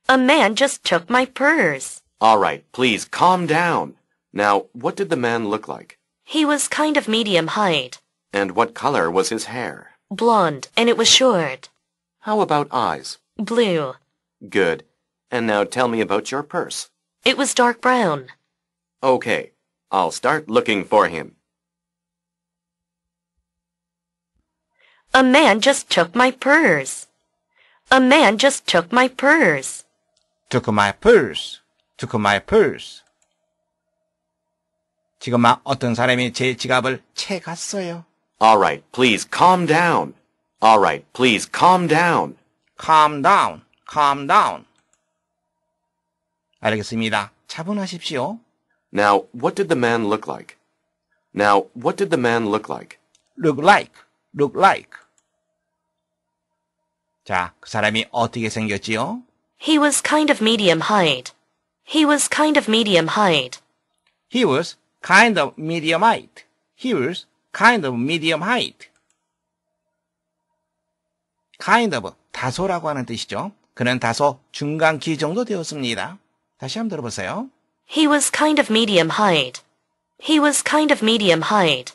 A man just took my purse. All right, please calm down. Now, what did the man look like? He was kind of medium height. And what color was his hair? Blonde, and it was short. How about eyes? Blue. Good. And now tell me about your purse. It was dark brown. Okay, I'll start looking for him. A man just took my purse. A man just took my purse. took my purse. took my purse. 지금 어떤 사람이 제 지갑을 채갔어요. All right, please calm down. All right, please calm down. Calm down. Calm down. 알겠습니다. 차분하십시오. Now, what did the man look like? Now, what did the man look like? Look like. Look like. 자, 그 사람이 어떻게 생겼지요? He was kind of medium height. He was kind of medium height. He was kind of medium height. He was kind of medium height. kind of, 다소라고 하는 뜻이죠. 그는 다소 중간 키 정도 되었습니다. 다시 한번 들어보세요. He was kind of medium height. He was kind of medium height.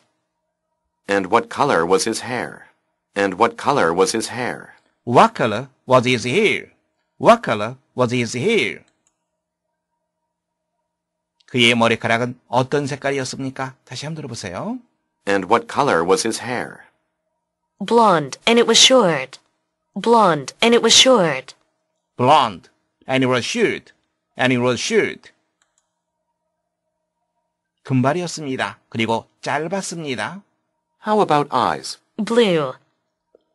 And what color was his hair? And what color was his hair? What color was his hair? What color was his hair? 그의 머리카락은 어떤 색깔이었습니까? 다시 한번 들어보세요. And what color was his hair? Blonde, and it was short. Blonde, and it was short. Blonde, and it was short. And it was short. 금발이었습니다. 그리고 짧았습니다. How about eyes? Blue.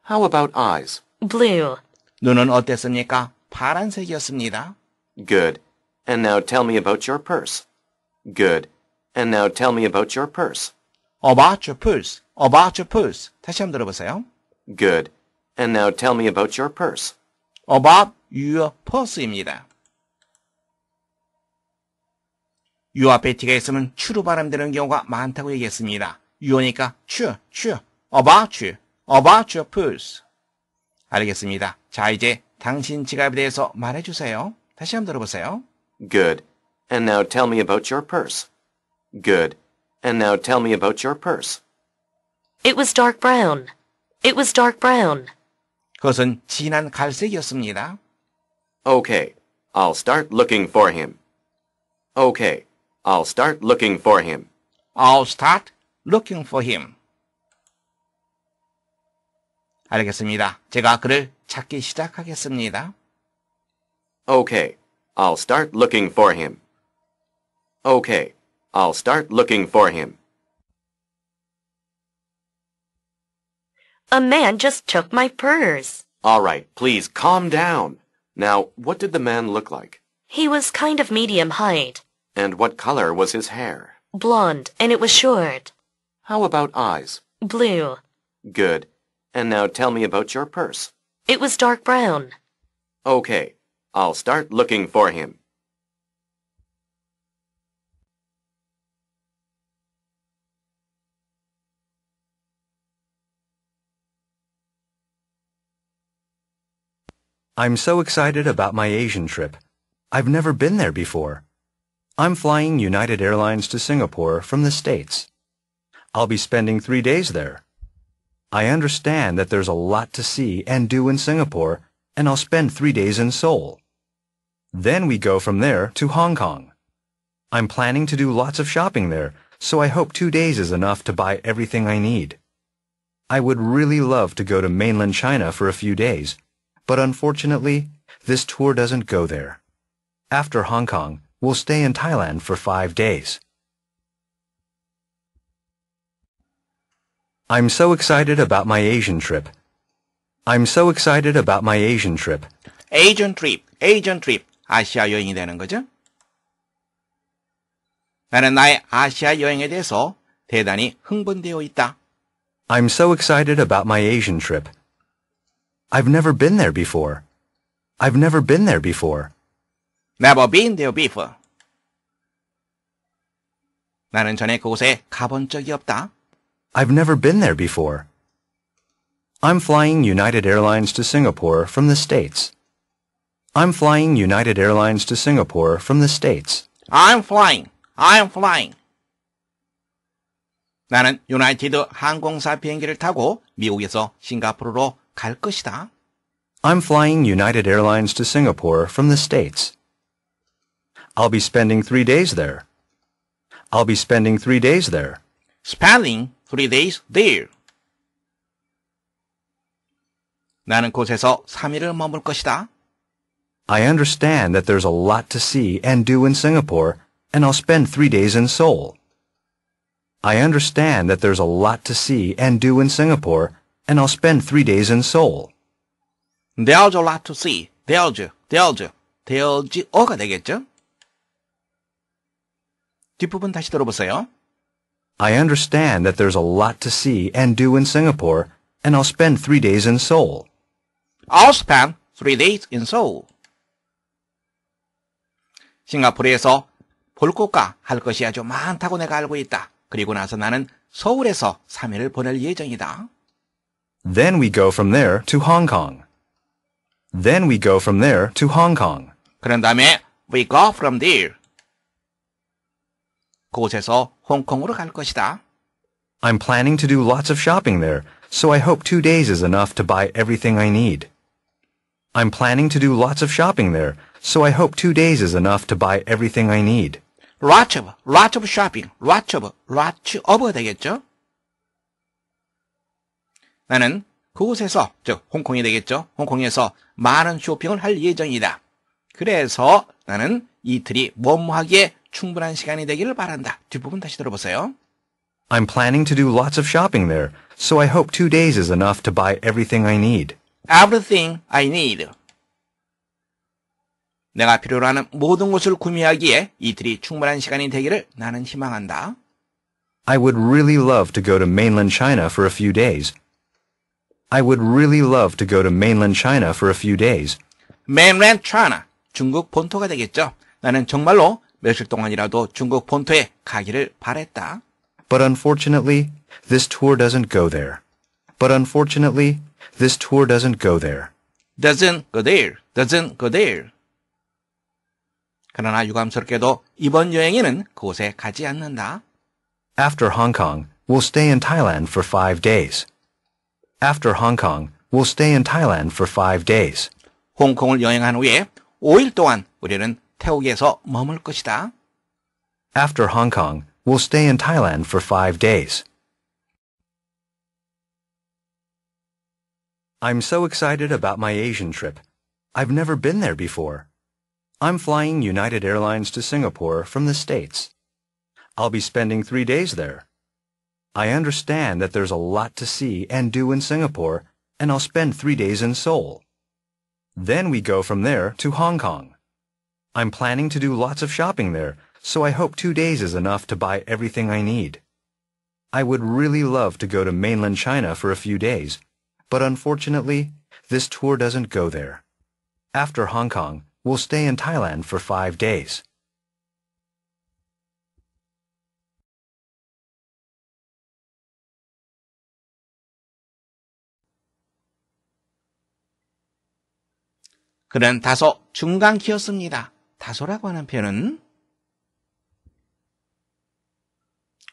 How about eyes? Blue. 눈은 어땠습니까? 파란색이었습니다. Good. And now tell me about your purse. Good. And now tell me about your purse. About your purse. About your purse. 다시 한번 들어보세요. Good. And now tell me about your purse. About your purse입니다. 유 앞에 t가 있으면 추로 발음되는 경우가 많다고 얘기했습니다. 유어니까 추. About you. About your purse. 알겠습니다. 자, 이제 당신 지갑에 대해서 말해주세요. 다시 한번 들어보세요. Good. And now tell me about your purse. Good. And now tell me about your purse. It was dark brown. It was dark brown. 그것은 진한 갈색이었습니다. Okay. I'll start looking for him. Okay. I'll start looking for him. I'll start looking for him. 알겠습니다. 제가 그를 찾기 시작하겠습니다. Okay. I'll start looking for him. Okay. I'll start looking for him. A man just took my purse. All right, please calm down. Now, what did the man look like? He was kind of medium height. And what color was his hair? Blonde, and it was short. How about eyes? Blue. Good. And now tell me about your purse. It was dark brown. Okay. I'll start looking for him. I'm so excited about my Asian trip. I've never been there before. I'm flying United Airlines to Singapore from the States. I'll be spending 3 days there. I understand that there's a lot to see and do in Singapore, and I'll spend 3 days in Seoul. Then we go from there to Hong Kong. I'm planning to do lots of shopping there, so I hope 2 days is enough to buy everything I need. I would really love to go to mainland China for a few days, but unfortunately, this tour doesn't go there. After Hong Kong, we'll stay in Thailand for 5 days. I'm so excited about my Asian trip. I'm so excited about my Asian trip. Asian trip. 아시아 여행이 되는 거죠. 나는 나의 아시아 여행에 대해서 대단히 흥분되어 있다. I'm so excited about my Asian trip. I've never been there before. I've never been there before. Never been there before. 나는 전에 그곳에 가본 적이 없다. I've never been there before. I'm flying United Airlines to Singapore from the States. I'm flying United Airlines to Singapore from the States. I'm flying. 나는 유나이티드 항공사 비행기를 타고 미국에서 싱가포르로 갈 것이다. I'm flying United Airlines to Singapore from the States. I'll be spending 3 days there. I'll be spending 3 days there. Spending 3 days there. 나는 곳에서 3일을 머물 것이다. I understand that there's a lot to see and do in Singapore, and I'll spend 3 days in Seoul. I understand that there's a lot to see and do in Singapore, and I'll spend 3 days in Seoul. There's a lot to see. There's 어가 되겠죠? 뒷부분 다시 들어보세요. I understand that there's a lot to see and do in Singapore, and I'll spend 3 days in Seoul. I'll spend 3 days in Seoul. 싱가포르에서 볼 것과 할 것이 아주 많다고 내가 알고 있다. 그리고 나서 나는 서울에서 3일을 보낼 예정이다. Then we go from there to Hong Kong. Then we go from there to Hong Kong. 그런 다음에 we go from there. 그곳에서 홍콩으로 갈 것이다. I'm planning to do lots of shopping there, so I hope 2 days is enough to buy everything I need. I'm planning to do lots of shopping there, so I hope 2 days is enough to buy everything I need. Lots of shopping. lots of가 되겠죠? 나는 그곳에서, 즉 홍콩이 되겠죠? 홍콩에서 많은 쇼핑을 할 예정이다. 그래서 나는 이틀이 뭐뭐하기에 충분한 시간이 되기를 바란다. 뒷부분 다시 들어보세요. I'm planning to do lots of shopping there, so I hope 2 days is enough to buy everything I need. Everything I need. 내가 필요로 하는 모든 것을 구매하기에 이틀이 충분한 시간이 되기를 나는 희망한다. I would really love to go to mainland China for a few days. I would really love to go to mainland China for a few days. Mainland China, 중국 본토가 되겠죠. 나는 정말로 며칠 동안이라도 중국 본토에 가기를 바랬다. But unfortunately, this tour doesn't go there. But unfortunately, this tour doesn't go there. Doesn't go there. 그러나 유감스럽게도 이번 여행에는 그곳에 가지 않는다. After Hong Kong, we'll stay in Thailand for 5 days. After Hong Kong, we'll stay in Thailand for 5 days. 홍콩을 여행한 후에 5일 동안 우리는 태국에서 머물 것이다. After Hong Kong, we'll stay in Thailand for 5 days. I'm so excited about my Asian trip. I've never been there before. I'm flying United Airlines to Singapore from the States. I'll be spending 3 days there. I understand that there's a lot to see and do in Singapore, and I'll spend 3 days in Seoul. Then we go from there to Hong Kong. I'm planning to do lots of shopping there, so I hope 2 days is enough to buy everything I need. I would really love to go to mainland China for a few days, but unfortunately, this tour doesn't go there. After Hong Kong, we'll stay in Thailand for 5 days. 그는 다소 중간키였습니다. 다소라고 하는 표현은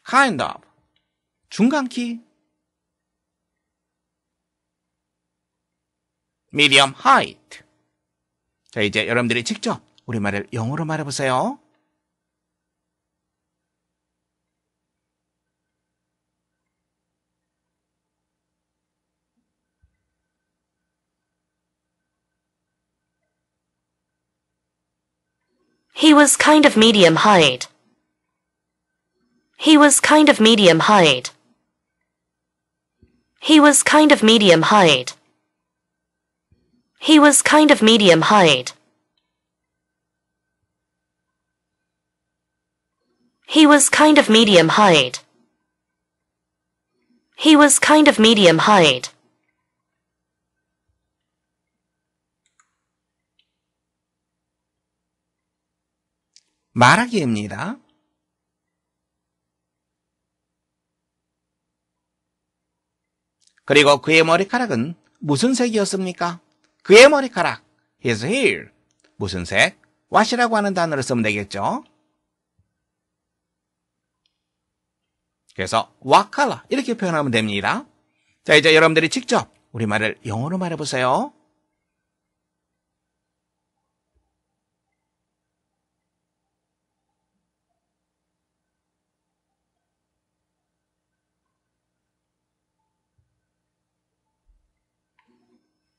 kind of, 중간키, medium height. 자, 이제 여러분들이 직접 우리말을 영어로 말해보세요. He was kind of medium height. He was kind of medium height. He was kind of medium height. He was kind of medium height. He was kind of medium height. He was kind of medium height. 말하기입니다. 그리고 그의 머리카락은 무슨 색이었습니까? 그의 머리카락, his hair, 무슨 색? what이라고 하는 단어를 쓰면 되겠죠. 그래서 what color 이렇게 표현하면 됩니다. 자, 이제 여러분들이 직접 우리말을 영어로 말해보세요.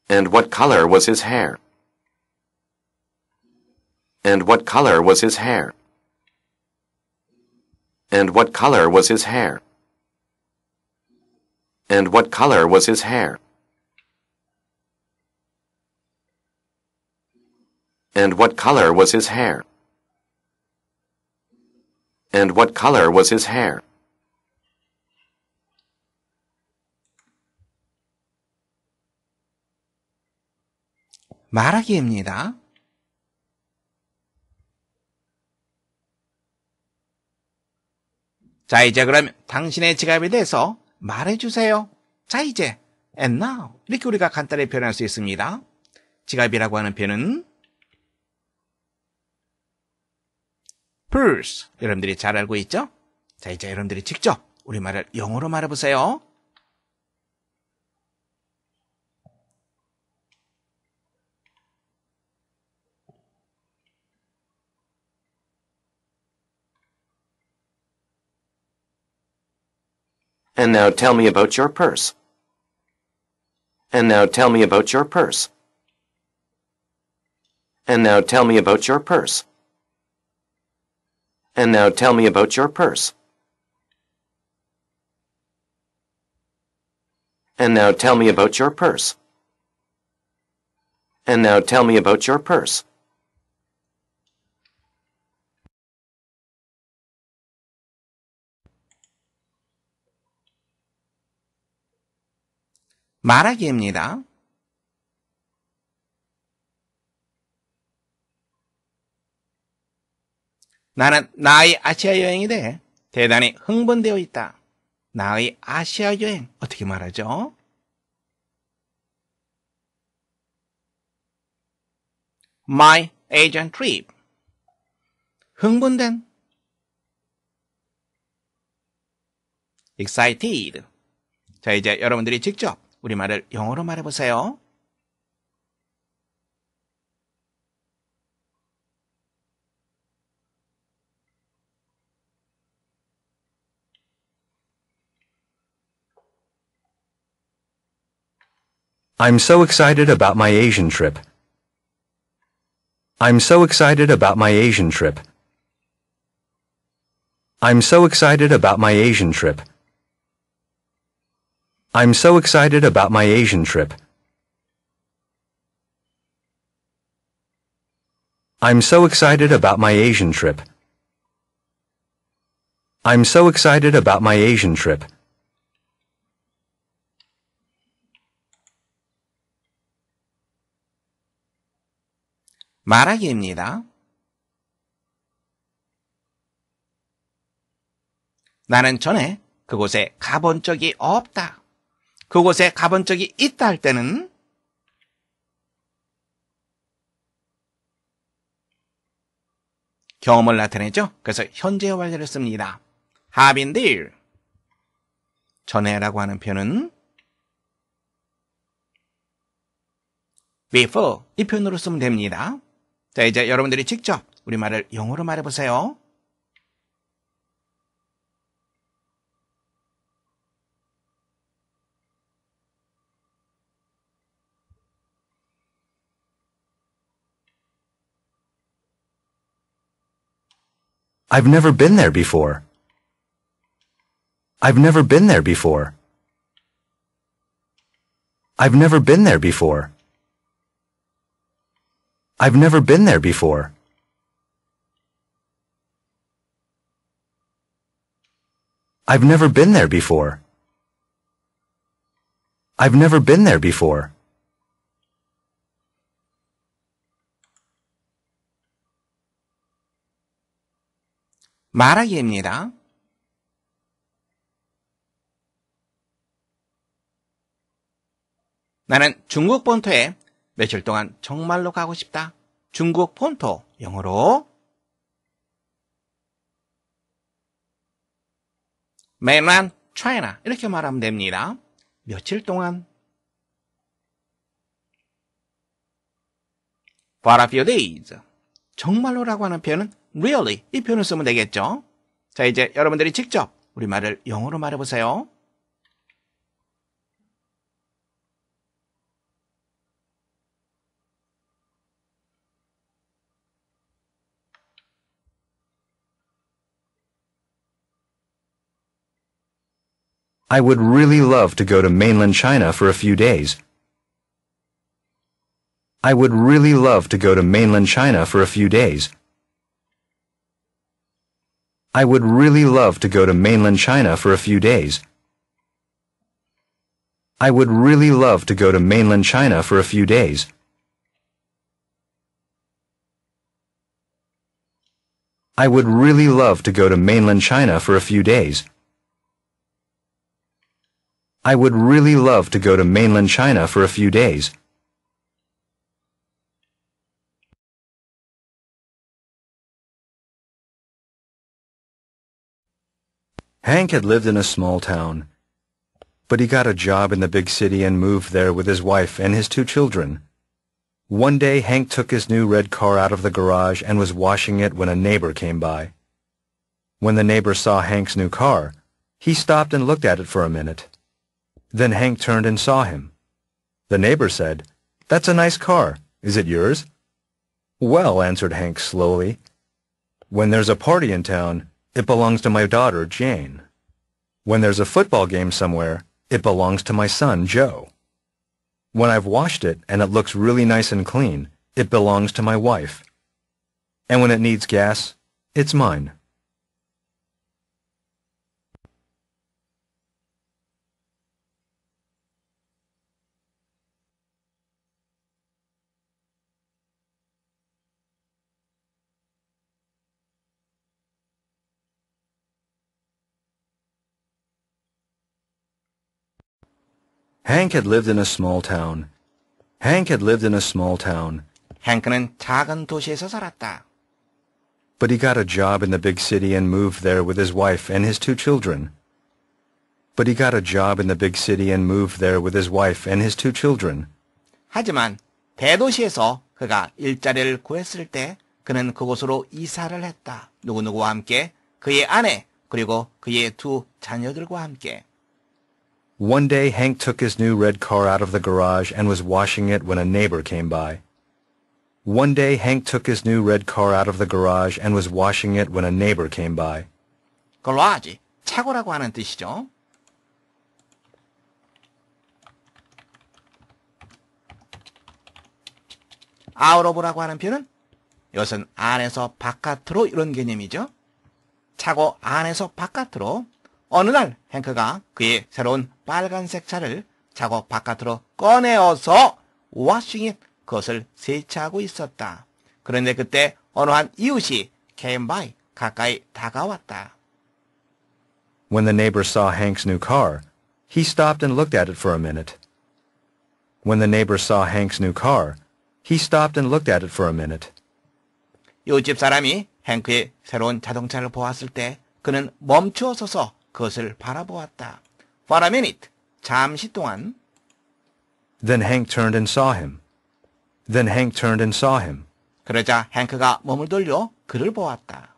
And what color was his hair? And what color was his hair? And what color was his hair? And what color was his hair? And what color was his hair? And what color was his hair? 말하기입니다. 자, 이제 그러면 당신의 지갑에 대해서 말해주세요. 자, 이제 and now 이렇게 우리가 간단히 표현할 수 있습니다. 지갑이라고 하는 표현은 purse. 여러분들이 잘 알고 있죠? 자, 이제 여러분들이 직접 우리말을 영어로 말해보세요. And now tell me about your purse. And now tell me about your purse. And now tell me about your purse. And now tell me about your purse. And now tell me about your purse. And now tell me about your purse. 말하기입니다. 나는 나의 아시아 여행에 대해 대단히 흥분되어 있다. 나의 아시아 여행 어떻게 말하죠? My Asian trip. 흥분된. excited. 자, 이제 여러분들이 직접 우리말을 영어로 말해보세요. I'm so excited about my Asian trip. I'm so excited about my Asian trip. I'm so excited about my Asian trip. I'm so excited about my Asian trip. I'm so excited about my Asian trip. I'm so excited about my Asian trip. 말하기입니다. 나는 전에 그곳에 가본 적이 없다. 그곳에 가본 적이 있다 할 때는 경험을 나타내죠. 그래서 현재 완료를 씁니다. have been there. 전에라고 하는 표현은 before. 이 표현으로 쓰면 됩니다. 자, 이제 여러분들이 직접 우리말을 영어로 말해보세요. I've never been there before. I've never been there before. I've never been there before. I've never been there before. I've never been there before. I've never been there before. 말하기입니다. 나는 중국 본토에 며칠 동안 정말로 가고 싶다. 중국 본토 영어로 mainland China 이렇게 말하면 됩니다. 며칠 동안 for a few days 정말로라고 하는 표현은 really 이 표현을 쓰면 되겠죠. 자, 이제 여러분들이 직접 우리말을 영어로 말해보세요. I would really love to go to mainland China for a few days. I would really love to go to mainland China for a few days. I would really love to go to mainland China for a few days. I would really love to go to mainland China for a few days. I would really love to go to mainland China for a few days. I would really love to go to mainland China for a few days. Hank had lived in a small town, but he got a job in the big city and moved there with his wife and his 2 children. One day, Hank took his new red car out of the garage and was washing it when a neighbor came by. When the neighbor saw Hank's new car, he stopped and looked at it for a minute. Then Hank turned and saw him. The neighbor said, "That's a nice car. Is it yours?" "Well," answered Hank slowly, "when there's a party in town, it belongs to my daughter, Jane. When there's a football game somewhere, it belongs to my son, Joe. When I've washed it and it looks really nice and clean, it belongs to my wife. And when it needs gas, it's mine." Hank had lived in a small town. Hank had lived in a small town. 행크는 작은 도시에서 살았다. But he got a job in the big city and moved there with his wife and his 2 children. But he got a job in the big city and moved there with his wife and his 2 children. 하지만 대도시에서 그가 일자리를 구했을 때 그는 그곳으로 이사를 했다. 누구누구와 함께 그의 아내 그리고 그의 2 자녀들과 함께. One day, Hank took his new red car out of the garage and was washing it when a neighbor came by. One day, Hank took his new red car out of the garage and was washing it when a neighbor came by. garage, 차고라고 하는 뜻이죠. out of라고 하는 표현은 이것은 안에서 바깥으로 이런 개념이죠. 차고 안에서 바깥으로 어느 날 행크가 그의 새로운 빨간색 차를 차고 바깥으로 꺼내어서 washing it, 그것을 세차하고 있었다. 그런데 그때 어느 한 이웃이 came by, 가까이 다가왔다. When the neighbor saw Hank's new car, he stopped and looked at it for a minute. When the neighbor saw Hank's new car, he stopped and looked at it for a minute. 이웃집 사람이 행크의 새로운 자동차를 보았을 때 그는 멈추어 서서 그것을 바라보았다. For a minute, 잠시 동안. Then Hank turned and saw him. Then Hank turned and saw him. 그러자 행크가 몸을 돌려 그를 보았다.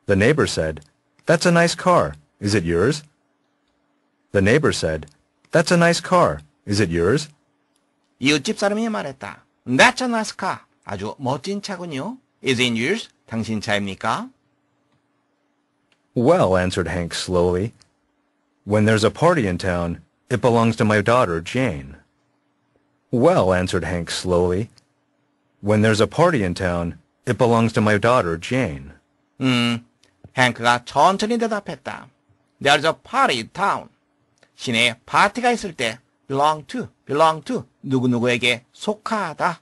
The neighbor said, "That's a nice car. Is it yours?" The neighbor said, "That's a nice car. Is it yours?" 이웃집 사람이 말했다. That's a nice car. 아주 멋진 차군요. Is it yours? 당신 차입니까? "Well," answered Hank slowly, "when there's a party in town, it belongs to my daughter, Jane." "Well," answered Hank slowly, "when there's a party in town, it belongs to my daughter, Jane." 행크가 천천히 대답했다. There's a party in town. 시내에 파티가 있을 때 belong to, 누구누구에게 속하다.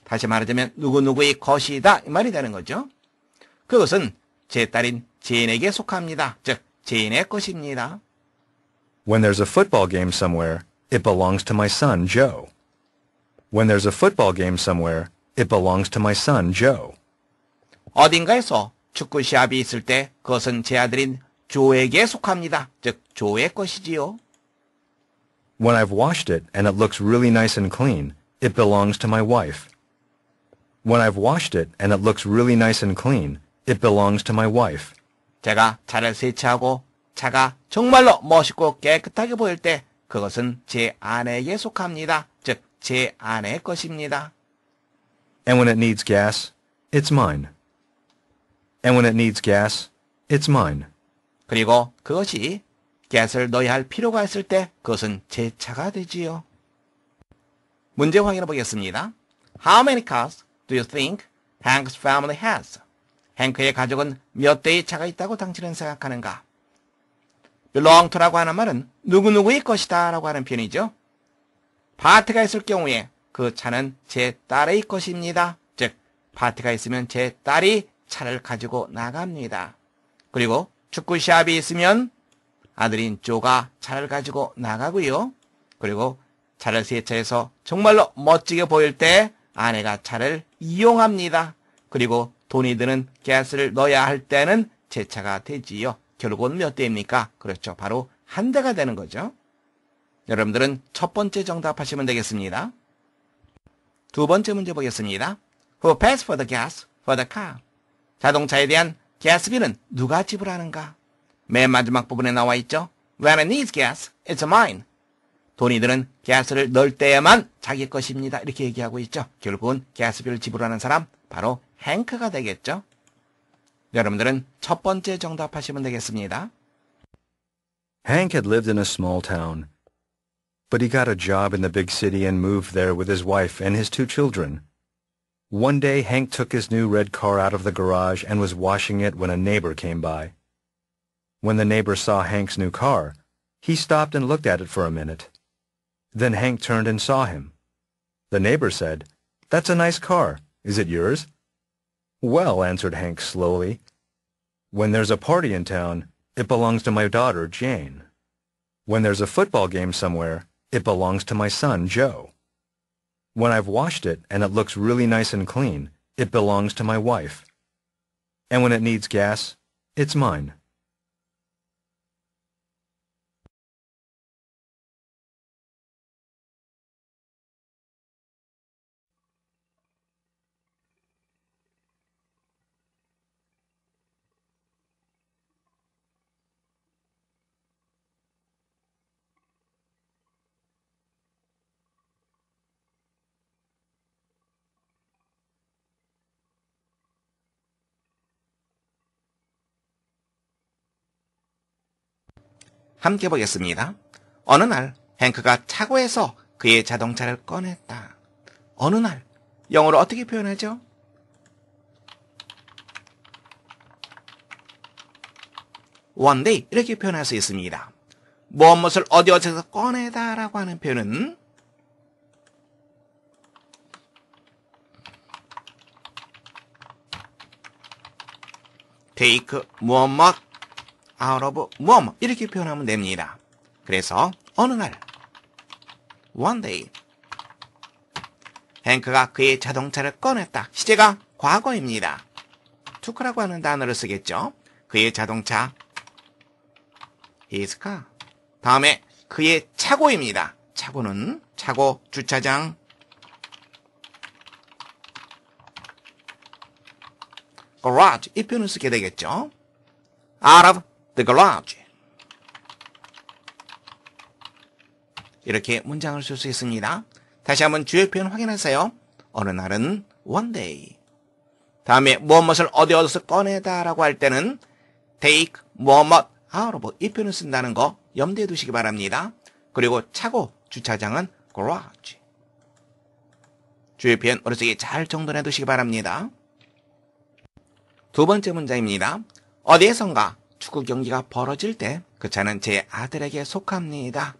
다시 말하자면 누구누구의 것이다 이 말이 되는 거죠. 그것은 제 딸인 제인에게 속합니다. 즉 제인의 것입니다. When there's a football game somewhere, it belongs to my son, Joe. When there's a football game somewhere, it belongs to my son, Joe. 어딘가에서 축구 시합이 있을 때 그것은 제 아들인 조에게 속합니다. 즉, 조의 것이지요. When I've washed it and it looks really nice and clean, it belongs to my wife. When I've washed it and it looks really nice and clean, it belongs to my wife. 제가 차를 세차하고 차가 정말로 멋있고 깨끗하게 보일 때 그것은 제 아내에게 속합니다. 즉, 제 아내의 것입니다. And when it needs gas, it's mine. And when it needs gas, it's mine. 그리고 그것이 가스를 넣어야 할 필요가 있을 때 그것은 제 차가 되지요. 문제 확인해 보겠습니다. How many cars do you think Hank's family has? 행크의 가족은 몇 대의 차가 있다고 당신은 생각하는가? belong to라고 하는 말은 누구누구의 것이다 라고 하는 표현이죠. 파티가 있을 경우에 그 차는 제 딸의 것입니다. 즉, 파티가 있으면 제 딸이 차를 가지고 나갑니다. 그리고 축구 시합이 있으면 아들인 조가 차를 가지고 나가고요. 그리고 차를 세차해서 정말로 멋지게 보일 때 아내가 차를 이용합니다. 그리고 돈이 드는 가스를 넣어야 할 때는 제 차가 되지요. 결국은 몇 대입니까? 그렇죠. 바로 한 대가 되는 거죠. 여러분들은 첫 번째 정답하시면 되겠습니다. 두 번째 문제 보겠습니다. Who pays for the gas for the car? 자동차에 대한 가스비는 누가 지불하는가? 맨 마지막 부분에 나와 있죠. When it needs gas, it's mine. 돈이 드는 가스를 넣을 때에만 자기 것입니다. 이렇게 얘기하고 있죠. 결국은 가스비를 지불하는 사람 바로 행크가 되겠죠. 여러분들은 첫 번째 정답하시면 되겠습니다. Hank had lived in a small town, but he got a job in the big city and moved there with his wife and his 2 children. One day, Hank took his new red car out of the garage and was washing it when a neighbor came by. When the neighbor saw Hank's new car, he stopped and looked at it for a minute. Then Hank turned and saw him. The neighbor said, "That's a nice car. Is it yours?" "Well," answered Hank slowly, "when there's a party in town, it belongs to my daughter, Jane. When there's a football game somewhere, it belongs to my son, Joe. When I've washed it and it looks really nice and clean, it belongs to my wife. And when it needs gas, it's mine." 함께 보겠습니다. 어느 날 행크가 차고에서 그의 자동차를 꺼냈다. 어느 날 영어로 어떻게 표현하죠? One day 이렇게 표현할 수 있습니다. 무엇을 어디어디서 꺼내다 라고 하는 표현은 take 무엇 out of 무엇 이렇게 표현하면 됩니다. 그래서 어느 날 one day 행크가 그의 자동차를 꺼냈다. 시제가 과거입니다. took라고 하는 단어를 쓰겠죠. 그의 자동차 his car. 다음에 그의 차고입니다. 차고는 차고 주차장 garage 이 표현을 쓰게 되겠죠. out of the garage. 이렇게 문장을 쓸 수 있습니다. 다시 한번 주요 표현 확인하세요. 어느 날은 one day. 다음에 무엇을 어디서 꺼내다 라고 할 때는 take 무엇 out of 이 표현을 쓴다는 거 염두에 두시기 바랍니다. 그리고 차고 주차장은 garage. 주요 표현 머릿속에 잘 정돈해 두시기 바랍니다. 두 번째 문장입니다. 어디에선가 축구 경기가 벌어질 때 그 차는 제 아들에게 속합니다.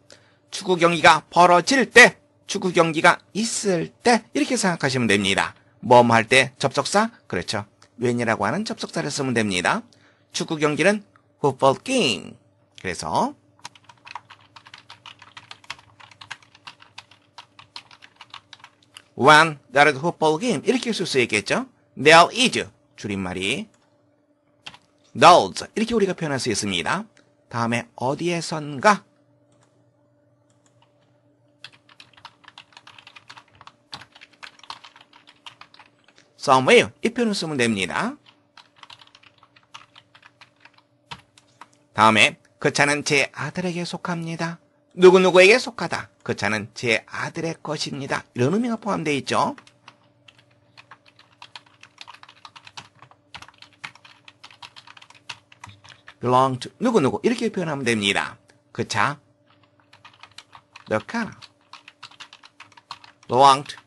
축구 경기가 벌어질 때, 축구 경기가 있을 때 이렇게 생각하시면 됩니다. 뭐 할 때 접속사? 그렇죠. when이라고 하는 접속사를 쓰면 됩니다. 축구 경기는 football game. 그래서 When there is a football game 이렇게 쓸 수 있겠죠. There is 줄임말이 those 이렇게 우리가 표현할 수 있습니다. 다음에 어디에선가 somewhere 이 표현을 쓰면 됩니다. 다음에 그 차는 제 아들에게 속합니다. 누구누구에게 속하다. 그 차는 제 아들의 것입니다. 이런 의미가 포함되어 있죠. belong to 누구누구 이렇게 표현하면 됩니다. 그 차 the car belong to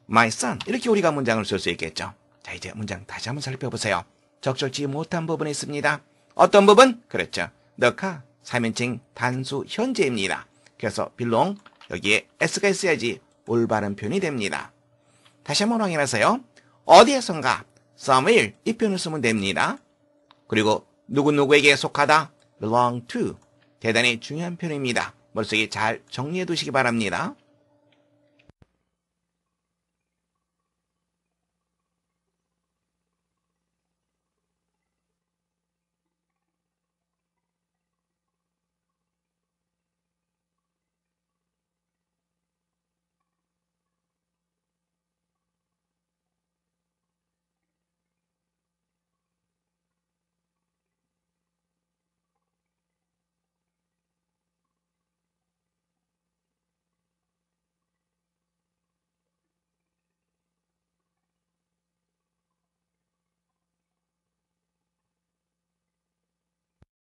my son 이렇게 우리가 문장을 쓸 수 있겠죠. 자, 이제 문장 다시 한번 살펴보세요. 적절치 못한 부분이 있습니다. 어떤 부분? 그렇죠. the car 3인칭 단수 현재입니다. 그래서 belong 여기에 s가 있어야지 올바른 표현이 됩니다. 다시 한번 확인하세요. 어디에선가 somewhere 이 표현을 쓰면 됩니다. 그리고 누구누구에게 속하다 belong to 대단히 중요한 표현입니다. 머릿속에 잘 정리해 두시기 바랍니다.